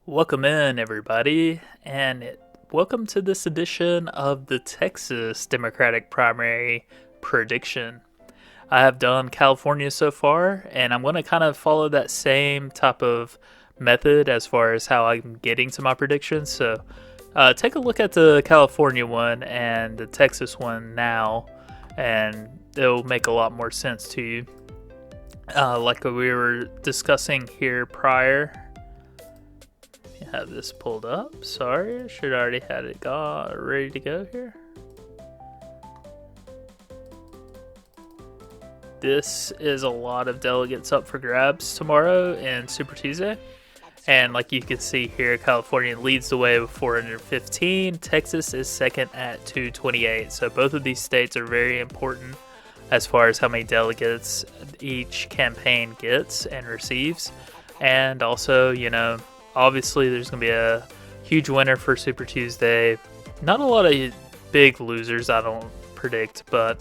Welcome in, everybody, and welcome to this edition of the Texas Democratic primary prediction. I have done California so far, and I'm going to kind of follow that same type of method as far as how I'm getting to my predictions. So take a look at the California one and the Texas one now, and it'll make a lot more sense to you. Like we were discussing here prior, have this pulled up. Sorry, I should already had it ready to go here. This is a lot of delegates up for grabs tomorrow and Super Tuesday. And like you can see here, California leads the way with 415. Texas is second at 228. So both of these states are very important as far as how many delegates each campaign gets and receives. And also, obviously, there's going to be a huge winner for Super Tuesday. Not a lot of big losers, I don't predict, but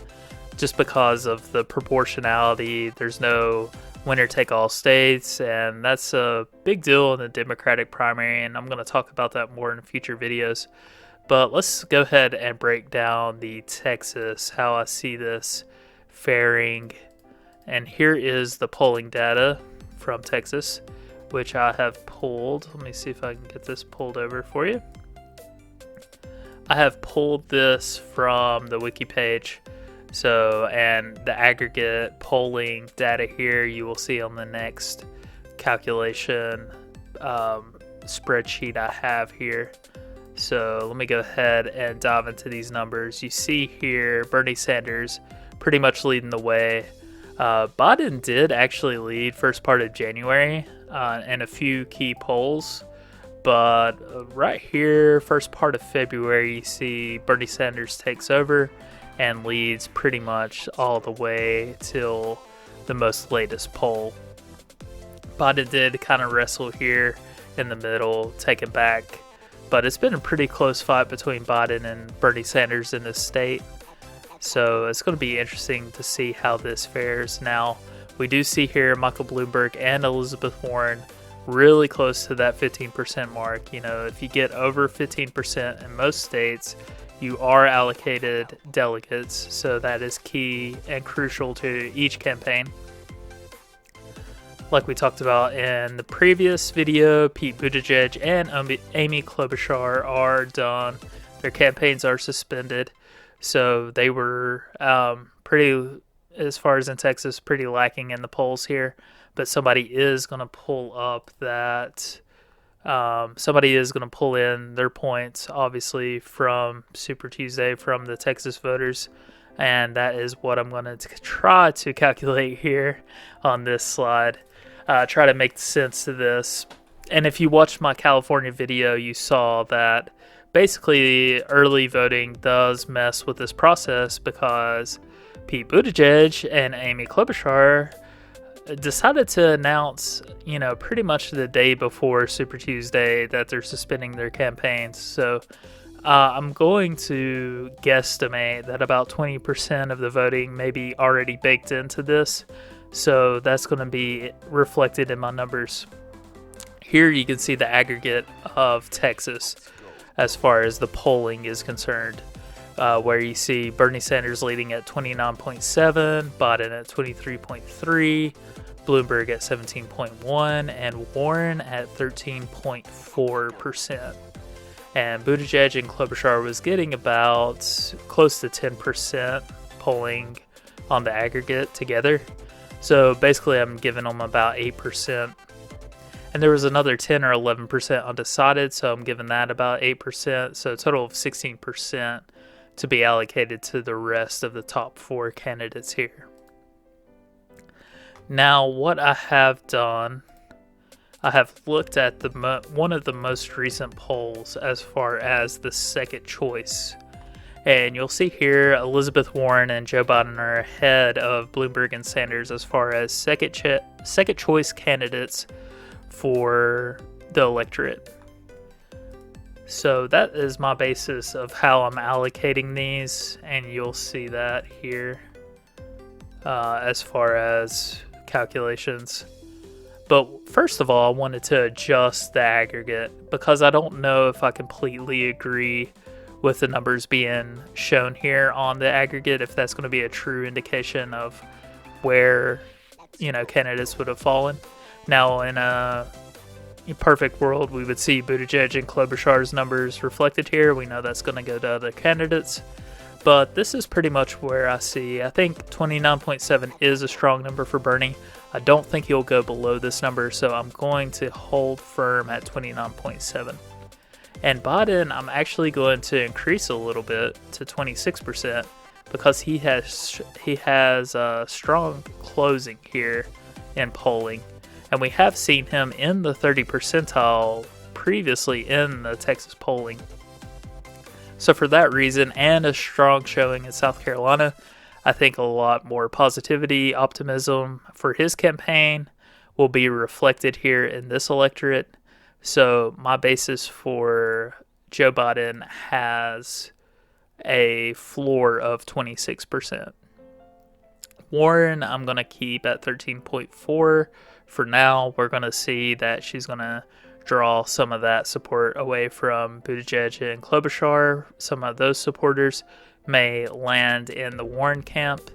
just because of the proportionality, there's no winner-take-all states, and that's a big deal in the Democratic primary, and I'm going to talk about that more in future videos. But let's go ahead and break down the Texas, how I see this faring. And here is the polling data from Texas, which I have pulled. Let me see if I can get this pulled over for you. I have pulled this from the wiki page. And the aggregate polling data here you will see on the next calculation spreadsheet I have here. So let me go ahead and dive into these numbers. You see here Bernie Sanders pretty much leading the way. Biden did actually lead first part of January in a few key polls, but right here, first part of February, you see Bernie Sanders takes over and leads pretty much all the way till the most latest poll. Biden did kind of wrestle here in the middle, take it back, but it's been a pretty close fight between Biden and Bernie Sanders in this state. So it's going to be interesting to see how this fares. Now, we do see here Michael Bloomberg and Elizabeth Warren really close to that 15% mark. If you get over 15% in most states, you are allocated delegates. So that is key and crucial to each campaign. Like we talked about in the previous video, Pete Buttigieg and Amy Klobuchar are done. Their campaigns are suspended. So they were pretty, as far as in Texas, pretty lacking in the polls here. But somebody is going to pull up that, somebody is going to pull in their points, obviously, from Super Tuesday, from the Texas voters. And that is what I'm going to try to calculate here on this slide. Try to make sense to this. And if you watched my California video, you saw that basically early voting does mess with this process because Pete Buttigieg and Amy Klobuchar decided to announce, pretty much the day before Super Tuesday that they're suspending their campaigns. So I'm going to guesstimate that about 20% of the voting may be already baked into this. So that's going to be reflected in my numbers. Here you can see the aggregate of Texas as far as the polling is concerned, where you see Bernie Sanders leading at 29.7, Biden at 23.3, Bloomberg at 17.1, and Warren at 13.4%. And Buttigieg and Klobuchar was getting about close to 10% polling on the aggregate together. So basically I'm giving them about 8%. And there was another 10 or 11% undecided, so I'm giving that about 8%. So a total of 16% to be allocated to the rest of the top four candidates here. Now, what I have done, I have looked at one of the most recent polls as far as the second choice. And you'll see here Elizabeth Warren and Joe Biden are ahead of Bloomberg and Sanders as far as second choice candidates for the electorate. So that is my basis of how I'm allocating these, and you'll see that here as far as calculations. But first of all, I wanted to adjust the aggregate because I don't know if I completely agree with the numbers being shown here on the aggregate, if that's going to be a true indication of where, candidates would have fallen. Now, in a perfect world, we would see Buttigieg and Klobuchar's numbers reflected here. We know that's going to go to other candidates. But this is pretty much where I think 29.7 is a strong number for Bernie. I don't think he'll go below this number, so I'm going to hold firm at 29.7. And Biden, I'm actually going to increase a little bit to 26% because he has a strong closing here in polling. And we have seen him in the 30 percentile previously in the Texas polling. So for that reason, and a strong showing in South Carolina, I think a lot more positivity, optimism for his campaign will be reflected here in this electorate. So my basis for Joe Biden has a floor of 26%. Warren, I'm going to keep at 13.4 for now. We're going to see that she's going to draw some of that support away from Buttigieg and Klobuchar. Some of those supporters may land in the Warren camp.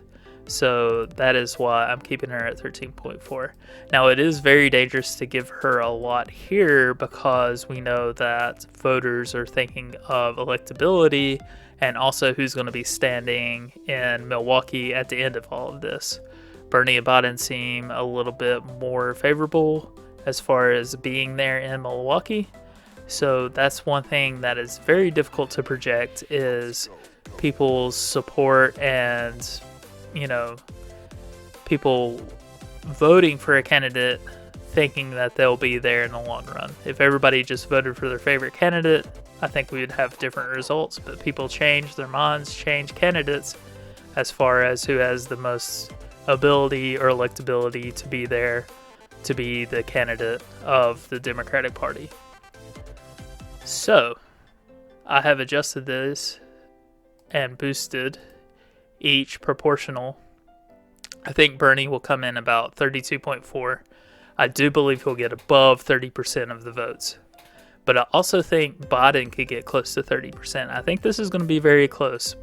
So that is why I'm keeping her at 13.4. Now, it is very dangerous to give her a lot here because we know that voters are thinking of electability and also who's going to be standing in Milwaukee at the end of all of this. Bernie and Biden seem a little bit more favorable as far as being there in Milwaukee. So that's one thing that is very difficult to project is people's support and, people voting for a candidate thinking that they'll be there in the long run. If everybody just voted for their favorite candidate, I think we would have different results, but people change their minds, change candidates as far as who has the most ability or electability to be there to be the candidate of the Democratic Party. So, I have adjusted this and boosted each proportional. I think Bernie will come in about 32.4. I do believe he'll get above 30% of the votes. But I also think Biden could get close to 30%. I think this is going to be very close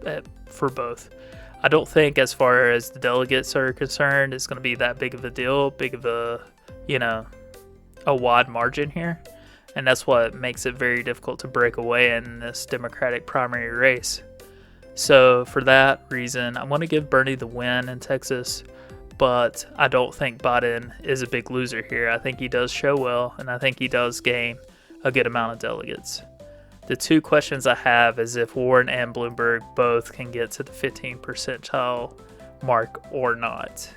for both. I don't think as far as the delegates are concerned, it's going to be that big of a deal, big of a wide margin here. And that's what makes it very difficult to break away in this Democratic primary race. So for that reason, I'm going to give Bernie the win in Texas, but I don't think Biden is a big loser here. I think he does show well, and I think he does gain a good amount of delegates. The two questions I have is if Warren and Bloomberg both can get to the 15 percentile mark or not.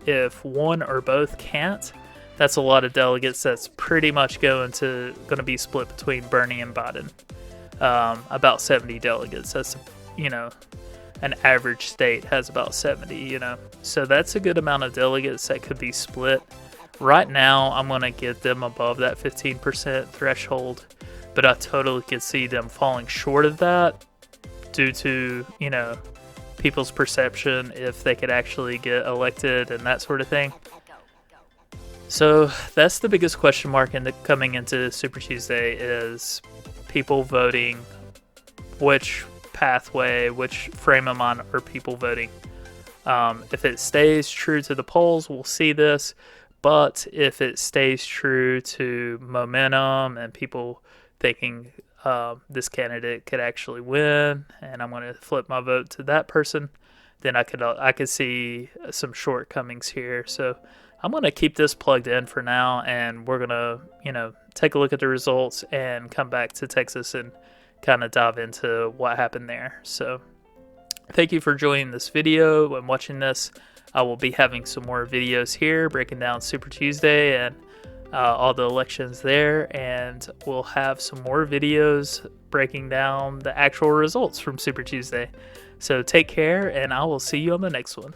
If one or both can't, that's a lot of delegates. That's pretty much going to be split between Bernie and Biden. About 70 delegates. That's, an average state has about 70, So that's a good amount of delegates that could be split. Right now, I'm going to get them above that 15% threshold, but I totally could see them falling short of that due to, people's perception if they could actually get elected and that sort of thing. So that's the biggest question mark coming into Super Tuesday is people voting, which pathway, which frame of mind are people voting. If it stays true to the polls, we'll see this. But if it stays true to momentum and people thinking this candidate could actually win, and I'm going to flip my vote to that person, then I could see some shortcomings here. So I'm going to keep this plugged in for now, and we're going to, take a look at the results and come back to Texas and kind of dive into what happened there. So thank you for joining this video and watching this. I will be having some more videos here breaking down Super Tuesday and all the elections there, and we'll have some more videos breaking down the actual results from Super Tuesday. So take care, and I will see you on the next one.